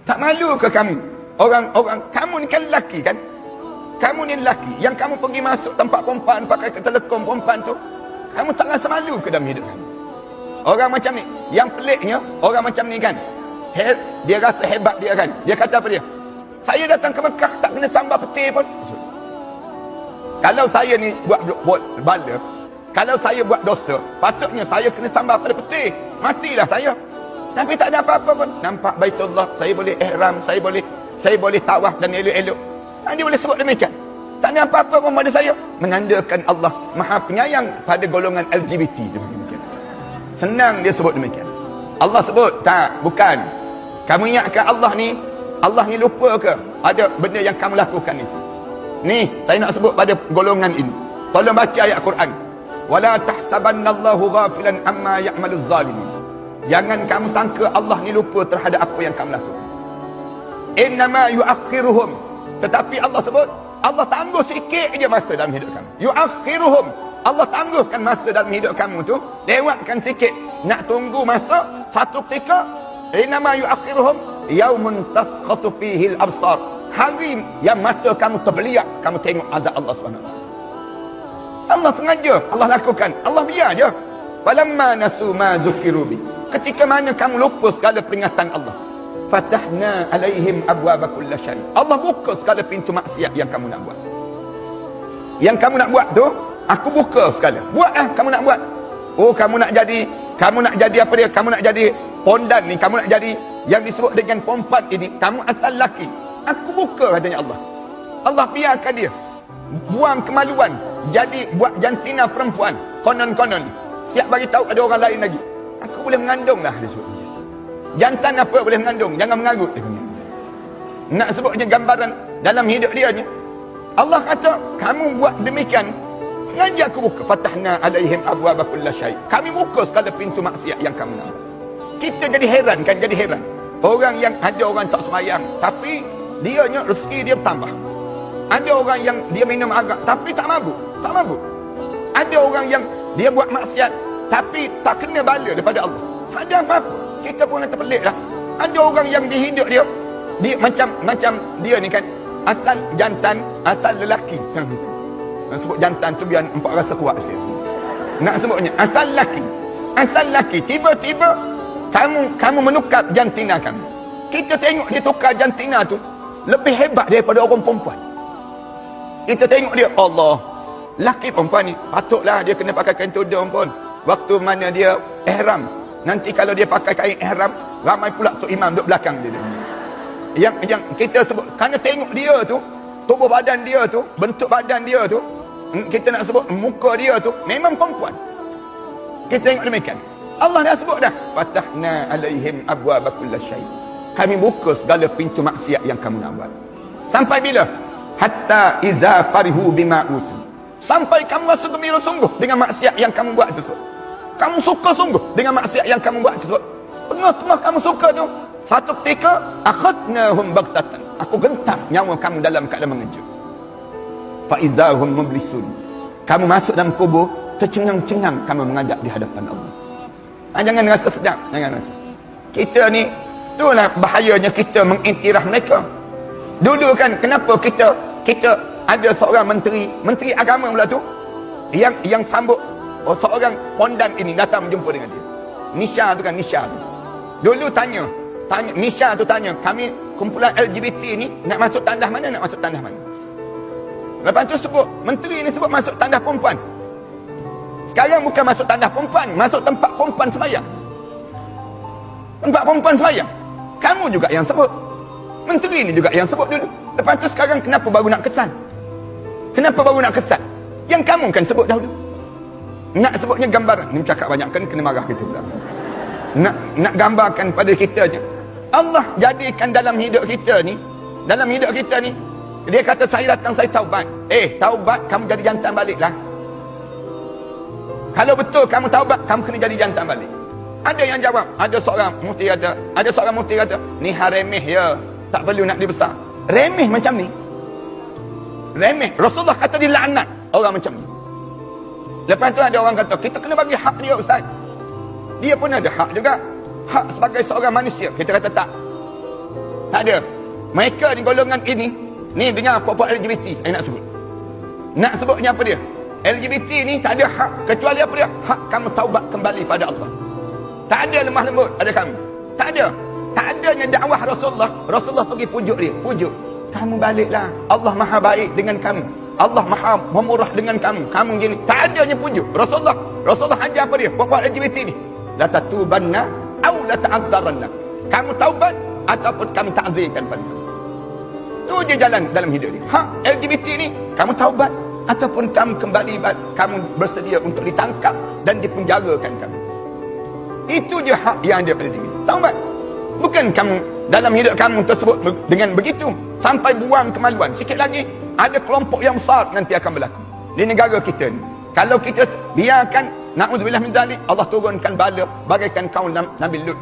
Tak malu ke kamu? Orang-orang, kamu ni kan lelaki kan? Kamu ni lelaki. Yang kamu pergi masuk tempat perempuan, pakai telekom perempuan tu, kamu tak rasa malu ke dalam hidup kamu? Orang macam ni. Yang peliknya, orang macam ni kan, dia rasa hebat dia kan. Dia kata apa dia? Saya datang ke Mekah, tak kena sambar peti pun. Kalau saya ni buat bala, kalau saya buat dosa, patutnya saya kena sambar pada peti. Matilah saya. Tapi tak ada apa-apa pun. Nampak Baitullah, saya boleh ihram, saya boleh tawaf dan elok-elok. Dia boleh sebut demikian. Tak ada apa-apa pun pada saya. Menandakan Allah Maha Penyayang pada golongan LGBT. Demikian. Senang dia sebut demikian. Allah sebut, tak, bukan. Kamu ingatkan Allah ni lupa ke? Ada benda yang kamu lakukan itu. Ni, saya nak sebut pada golongan ini. Tolong baca ayat Quran. Wala tahsabannallahu ghafilan amma ya'maluz zalimin. Jangan kamu sangka Allah ni lupa terhadap apa yang kamu lakukan. Innama yuakhiruhum. Tetapi Allah sebut, Allah tangguh sikit je masa dalam hidup kamu. Yuakhiruhum. Allah tangguhkan masa dalam hidup kamu tu, lewatkan sikit. Nak tunggu masa satu ketika, innama yuakhiruhum yaumun taskhasu fihi al-absar. Hari yang mata kamu terbeliak, kamu tengok azab Allah SWT. Allah sengaja, Allah lakukan, Allah biar je. Falamma nasu ma dzukiru bi. Ketika mana kamu lupa segala peringatan Allah, fatahna alaihim abwaba kulli syai. Allah buka segala pintu maksiat yang kamu nak buat. Yang kamu nak buat tu, aku buka segala. Buatlah kamu nak buat. Oh, kamu nak jadi apa dia? Kamu nak jadi pondan ni, kamu nak jadi yang disebut dengan perempuan ini, kamu asal laki. Aku buka katanya Allah. Allah biarkan dia buang kemaluan, jadi buat jantina perempuan. Konon-konon siap bagi tahu ada orang lain lagi. Aku boleh mengandung lah, dia sebut. Jantan apa boleh mengandung? Jangan mengarut, dia punya. Nak sebutnya gambaran dalam hidup dia ni. Allah kata, kamu buat demikian, sengaja aku buka. Fatahna alaihim abwaba kulli syai. Kami buka segala pintu maksiat yang kamu nak buat. Kita jadi heran kan, jadi heran. Orang yang ada orang tak sembahyang, tapi dianya rezeki dia bertambah. Ada orang yang dia minum arak, tapi tak mabuk. Tak mabuk. Ada orang yang dia buat maksiat, tapi tak kena bala daripada Allah. Tak ada apa-apa. Kita pun kata pelik lah. Ada orang yang di hidup dia macam dia ni kan, asal jantan, asal lelaki. Nak sebut jantan tu biar empat rasa kuat sikit. Nak sebutnya asal lelaki. Asal lelaki. Tiba-tiba kamu menukar jantina kamu. Kita tengok dia tukar jantina tu lebih hebat daripada orang perempuan. Kita tengok dia, Allah, laki perempuan ni patutlah dia kena pakai kain tudung pun. Waktu mana dia ihram, nanti kalau dia pakai kain ihram, ramai pula tok imam duduk belakang dia. Yang kita sebut, kerana tengok dia tu, tubuh badan dia tu, bentuk badan dia tu, kita nak sebut muka dia tu memang perempuan. Kita tengok demikian. Allah dah sebut dah, fatahna alaihim abwaba kulli syai. Kami buka segala pintu maksiat yang kamu nak buat. Sampai bila? Hatta iza farihu bima utu. Sampai kamu rasa gembira sungguh dengan maksiat yang kamu buat tersebut. Kamu suka sungguh dengan maksiat yang kamu buat tersebut. Tengah-tengah kamu suka tu, satu ketika akhaznahum baghtatan. Aku gentar nyawa kamu dalam keadaan mengejut. Fa izahum mublisun. Kamu masuk dalam kubur, tercengang-cengang kamu menghadap di hadapan Allah. Jangan rasa sedap, jangan rasa. Kita ni, itulah bahayanya kita mengiktiraf mereka. Dulu kan, kenapa kita ada seorang menteri agama pula tu, yang sambut seorang pondan ini datang berjumpa dengan dia. Nisha tu kan, Nisha tu. Dulu tanya, Nisha tu tanya, kami kumpulan LGBT ni nak masuk tandas mana, nak masuk tandas mana. Lepas tu sebut, menteri ni sebut masuk tandas perempuan. Sekarang bukan masuk tandas perempuan, masuk tempat perempuan sembahyang. Tempat perempuan sembahyang. Kamu juga yang sebut. Menteri ni juga yang sebut dulu. Lepas tu sekarang kenapa baru nak kesan? Kenapa baru nak kesan? Yang kamu kan sebut dahulu. Nak sebutnya gambaran. Ni cakap banyak kan kena marah kita pula. Nak gambarkan pada kita je. Allah jadikan dalam hidup kita ni, dia kata saya datang, saya taubat. Taubat, kamu jadi jantan baliklah. Kalau betul kamu taubat, kamu kena jadi jantan balik. Ada yang jawab, ada seorang mufti kata, ni hal remeh ya, tak perlu nak dibesar. Remeh macam ni. Remeh. Rasulullah kata dilaknat orang macam ni. Lepas tu ada orang kata, kita kena bagi hak dia ustaz. Dia pun ada hak juga. Hak sebagai seorang manusia. Kita kata tak. Tak ada. Mereka ni golongan ini, ni dengan puak-puak LGBT saya nak sebut. Nak sebutnya apa dia? LGBT ni tak ada hak kecuali apa dia? Hak kamu taubat kembali pada Allah. Tak ada lemah lembut pada kamu. Tak ada. Tak adanya dakwah Rasulullah. Rasulullah pergi pujuk dia. Pujuk. Kamu baliklah. Allah maha baik dengan kamu. Allah maha memurah dengan kamu. Kamu gini. Tak adanya pujuk. Rasulullah ajar apa dia? Puak-puak LGBT ni. La tatubanna au la ta'azzaranna. Kamu taubat ataupun kami ta'zirkan pada kamu. Itu je jalan dalam hidup ni. Hak LGBT ni, kamu taubat ataupun kamu kembali, kamu bersedia untuk ditangkap dan dipenjarakan kamu. Itu je hak yang ada pada diri. Taubat. Bukan kamu dalam hidup kamu tersebut dengan begitu sampai buang kemaluan. Sikit lagi ada kelompok yang besar nanti akan berlaku di negara kita ni. Kalau kita biarkan, na'udzubillah min dzalik, Allah turunkan bala bagaikan kaum Nabi Lut.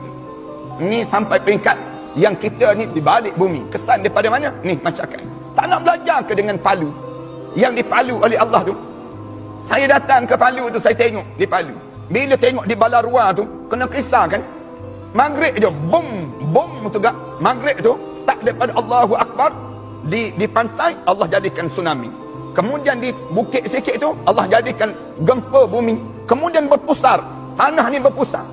Ni sampai peringkat yang kita ni di balik bumi. Kesan daripada mana? Ni masyarakat. Tak nak belajar ke dengan Palu? Yang dipalu oleh Allah tu. Saya datang ke Palu tu, saya tengok di Palu. Bila tengok di Balarua tu, kena kisah kan? Maghrib je, bom tu gak. Maghrib tu, start daripada Allahu Akbar. Di pantai, Allah jadikan tsunami. Kemudian di bukit sikit tu, Allah jadikan gempa bumi. Kemudian berpusar. Tanah ni berpusar.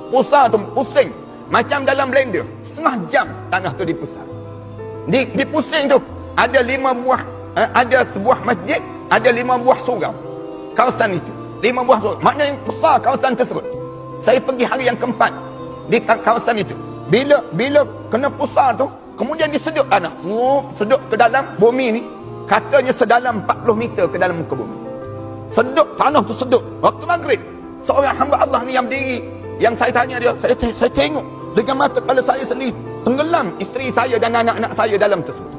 Pusar tu, pusing. Macam dalam blender. Setengah jam tanah tu dipusar. Di pusing tu ada 5 buah, ada sebuah masjid, ada 5 buah surau. Kawasan itu 5 buah surau. Maknanya besar kawasan tersebut. Saya pergi hari yang keempat di kawasan itu. Bila kena pusar tu, kemudian disedut tanah. Sedut ke dalam bumi ni. Katanya sedalam 40 meter ke dalam muka bumi. Sedut tanah tu, sedut. Waktu maghrib, seorang hamba Allah ni yang berdiri, yang saya tanya dia, saya tengok dengan mata kepala saya sendiri, tenggelam isteri saya dan anak-anak saya dalam tersebut.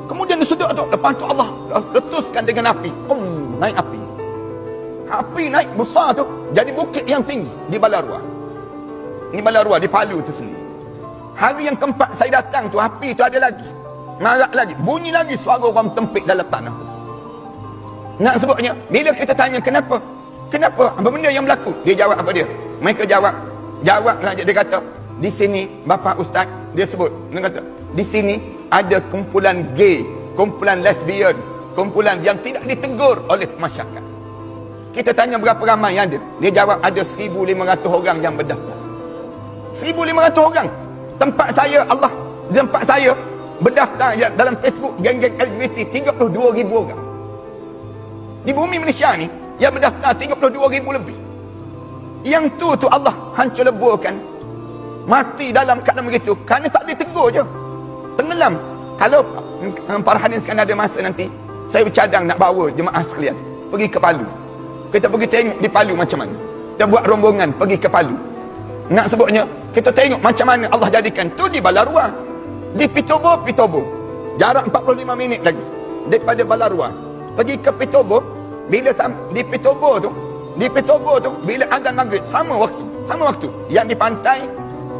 Kemudian disudut tu, lepas tu Allah letuskan dengan api. Naik api. Api naik besar tu, jadi bukit yang tinggi di Balarua. Ini Balarua, di Palu tu sendiri. Hari yang keempat saya datang tu, api tu ada lagi. Marak lagi, bunyi lagi suara orang tempik dalam tanah tu. Nak sebutnya, bila kita tanya kenapa? Kenapa? Apa benda yang berlaku? Dia jawab apa dia? Mereka jawab lah, dia kata, di sini bapa ustaz, dia sebut, dia kata, di sini ada kumpulan gay, kumpulan lesbian, kumpulan yang tidak ditegur oleh masyarakat. Kita tanya berapa ramai yang ada? Dia jawab ada 1,500 orang yang berdaftar. 1,500 orang. Tempat saya berdaftar dalam Facebook geng-geng LGBT 32,000 orang. Di bumi Malaysia ni yang berdaftar 32,000 lebih. Yang tu Allah hancur leburkan. Mati dalam keadaan begitu kerana tak ditegur je. Tenggelam. Kalau para hadirin sekalian ada masa nanti, saya bercadang nak bawa jemaah sekalian pergi ke Palu. Kita pergi tengok di Palu macam mana. Kita buat rombongan pergi ke Palu. Nak sebutnya, kita tengok macam mana Allah jadikan. Tu di Balarua. Di Pitobo. Jarak 45 minit lagi daripada Balarua. Pergi ke Pitobo. Bila di Pitobo tu bila azan maghrib sama waktu yang di pantai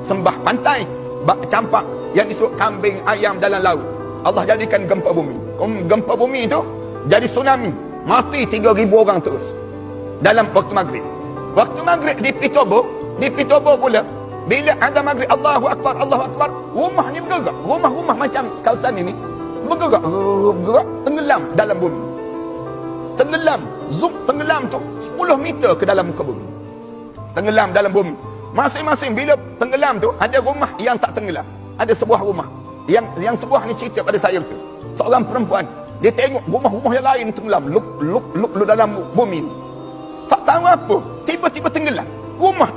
sembah pantai, bak campak, yang disebut kambing ayam dalam laut. Allah jadikan gempa bumi. Gempa bumi tu jadi tsunami, mati 3,000 orang terus dalam waktu maghrib. Waktu maghrib di Pitobo pula, bila azan maghrib Allahu Akbar, rumah ni bergerak. Rumah-rumah macam kawasan ini bergerak, tenggelam dalam bumi. Tenggelam tu 10 meter ke dalam muka bumi. Tenggelam dalam bumi. Masing-masing bila tenggelam tu, ada rumah yang tak tenggelam. Ada sebuah rumah. Yang sebuah ni cerita pada saya betul. Seorang perempuan, dia tengok rumah-rumah yang lain tenggelam. Luk dalam bumi ni. Tak tahu apa. Tiba-tiba tenggelam. Rumah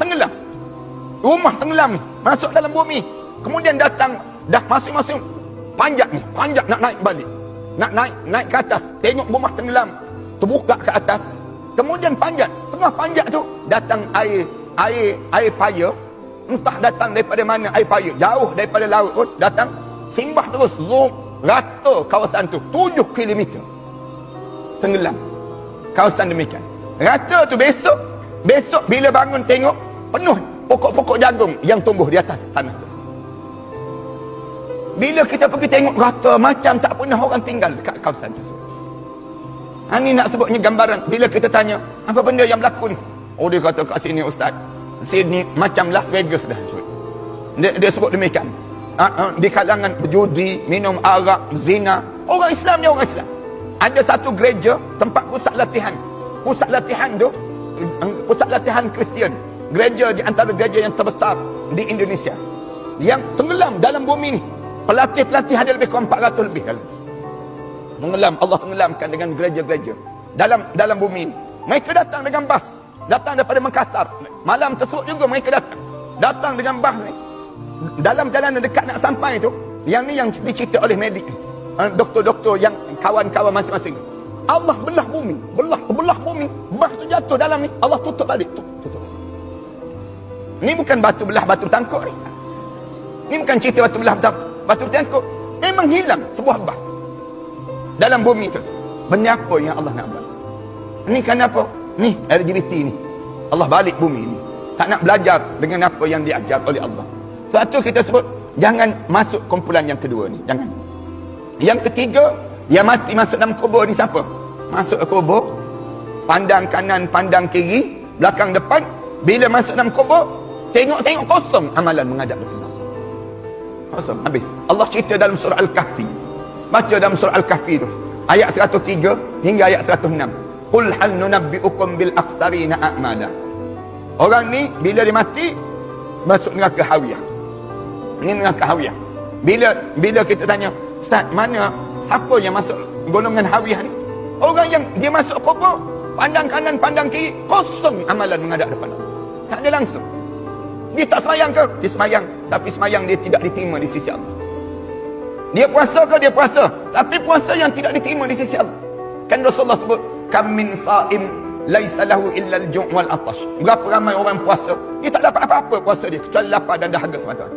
tenggelam ni. Masuk dalam bumi. Kemudian datang, dah masing-masing panjat nak naik balik. Nak naik ke atas. Tengok rumah tenggelam. Terbuka ke atas. Kemudian panjat. Tengah panjat tu, datang air payah. Entah datang daripada mana air payah. Jauh daripada laut pun datang. Simbah terus. Zoom. Rata kawasan tu. 7 kilometer. Tenggelam. Kawasan demikian. Rata tu besok bila bangun tengok, penuh pokok-pokok jagung yang tumbuh di atas tanah tersebut. Bila kita pergi tengok, rata macam tak pernah orang tinggal dekat kawasan tersebut. Ini nak sebutnya gambaran. Bila kita tanya, apa benda yang berlaku ni? Oh, dia kata kat sini ustaz, sini macam Las Vegas dah sebut. Dia sebut demikian. di kalangan berjudi, minum arak, zina. Orang Islam ni orang Islam. Ada satu gereja, tempat pusat latihan. Pusat latihan tu, pusat latihan Kristian. Gereja di antara gereja yang terbesar di Indonesia. Yang tenggelam dalam bumi ni. Pelatih-pelatih ada lebih kurang 400 lebih. Tenggelam, Allah tenggelamkan dengan gereja-gereja dalam bumi ni. Mereka datang dengan bas. Datang daripada Makassar. Malam tersebut juga mereka datang dengan bas ni. Dalam jalan dekat nak sampai tu, yang ni yang dicerita oleh medik ni. Doktor-doktor yang kawan-kawan masing-masing. Allah belah bumi, belah bumi. Bas tu jatuh dalam ni, Allah tutup balik. Tutup. Ni bukan batu belah batu tangkuk ni. Ni bukan cerita batu belah batu tangkuk. Memang hilang sebuah bas dalam bumi tu. Benda apa yang Allah nak buat? Ni kan apa? Ni LGBT ni. Allah balik bumi ni. Tak nak belajar dengan apa yang diajar oleh Allah. Satu kita sebut, jangan masuk kumpulan yang kedua ni. Jangan. Yang ketiga, yang mati masuk dalam kubur ni siapa? Masuk ke kubur, pandang kanan, pandang kiri, belakang depan. Bila masuk dalam kubur, tengok-tengok kosong amalan menghadap depan Allah. Kosong, habis. Allah cerita dalam surah Al-Kahfi. Baca dalam surah Al-Kahfi tu. Ayat 103 hingga ayat 106. Qul hal nunabbi'ukum bil aksarina a'mala. Orang ni, bila dia mati, masuk neraka hawiyah. Ini neraka hawiyah. Bila kita tanya, Ustaz, mana siapa yang masuk golongan hawiyah ni? Orang yang dia masuk kubur, pandang kanan, pandang kiri, kosong amalan menghadap depan Allah. Tak ada langsung. Dia tak semayang ke? Dia semayang, tapi semayang dia tidak diterima di sisi Allah. Dia puasa ke? Dia puasa, tapi puasa yang tidak diterima di sisi Allah. Kan Rasulullah sebut, kam min sa'im laisa lahu illa al-ju' wal atash. Berapa ramai orang puasa, dia tak dapat apa-apa puasa dia kecuali lapar dan dahaga semata-mata.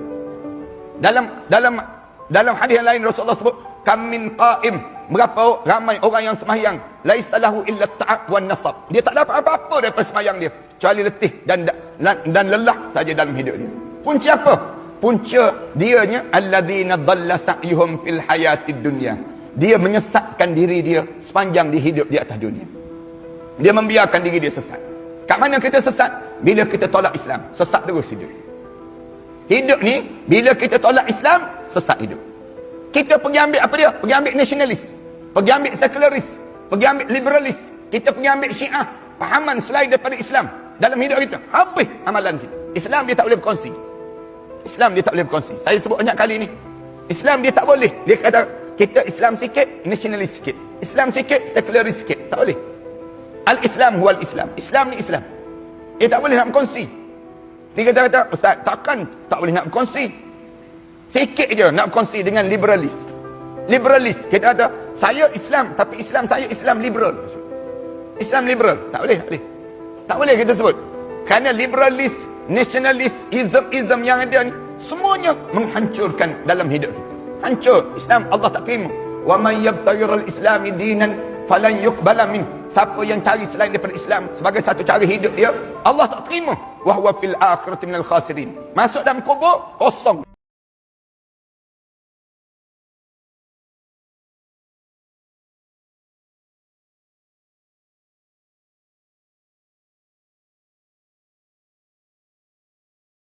Dalam hadis yang lain Rasulullah sebut, kam min qa'im, berapa ramai orang yang sembahyang, laisa lahu illa at-ta'ab wan nasab. Dia tak dapat apa-apa daripada sembahyang dia kecuali letih dan lelah saja dalam hidup dia. Punca apa? Punca dianya alladzina dhalla sa'yuhum fil hayatid dunya. Dia menyesatkan diri dia sepanjang dia hidup di atas dunia. Dia membiarkan diri dia sesat. Kat mana kita sesat? Bila kita tolak Islam, sesat terus hidup. Hidup ni, bila kita tolak Islam, sesat hidup. Kita pergi ambil apa dia? Pergi ambil nasionalis, pergi ambil sekularis, pergi ambil liberalis, kita pergi ambil syiah, pahaman selain daripada Islam dalam hidup kita. Habis amalan kita. Islam dia tak boleh berkongsi. Islam dia tak boleh berkongsi. Saya sebut banyak kali ni. Islam dia tak boleh. Dia kata, kita Islam sikit, nasionalis sikit. Islam sikit, sekularis sikit. Tak boleh. Al-Islam huwal Islam. Islam ni Islam. Dia tak boleh nak berkongsi. Dia kata, Ustaz, takkan tak boleh nak berkongsi? Sikit je nak berkongsi dengan liberalis. Liberalis, kita kata, saya Islam, tapi Islam saya Islam liberal. Islam liberal. Tak boleh, tak boleh. Tak boleh kita sebut. Kerana liberalis, nasionalis, ism yang ada ni, semuanya menghancurkan dalam hidup kita. Hancur. Islam Allah tak terima. Wa man yabtaghiral islami dinan falan yuqbala min. Siapa yang cari selain daripada Islam sebagai satu cara hidup dia, Allah tak terima. Wa huwa fil akhirati minal khasirin. Masuk dalam kubur, kosong.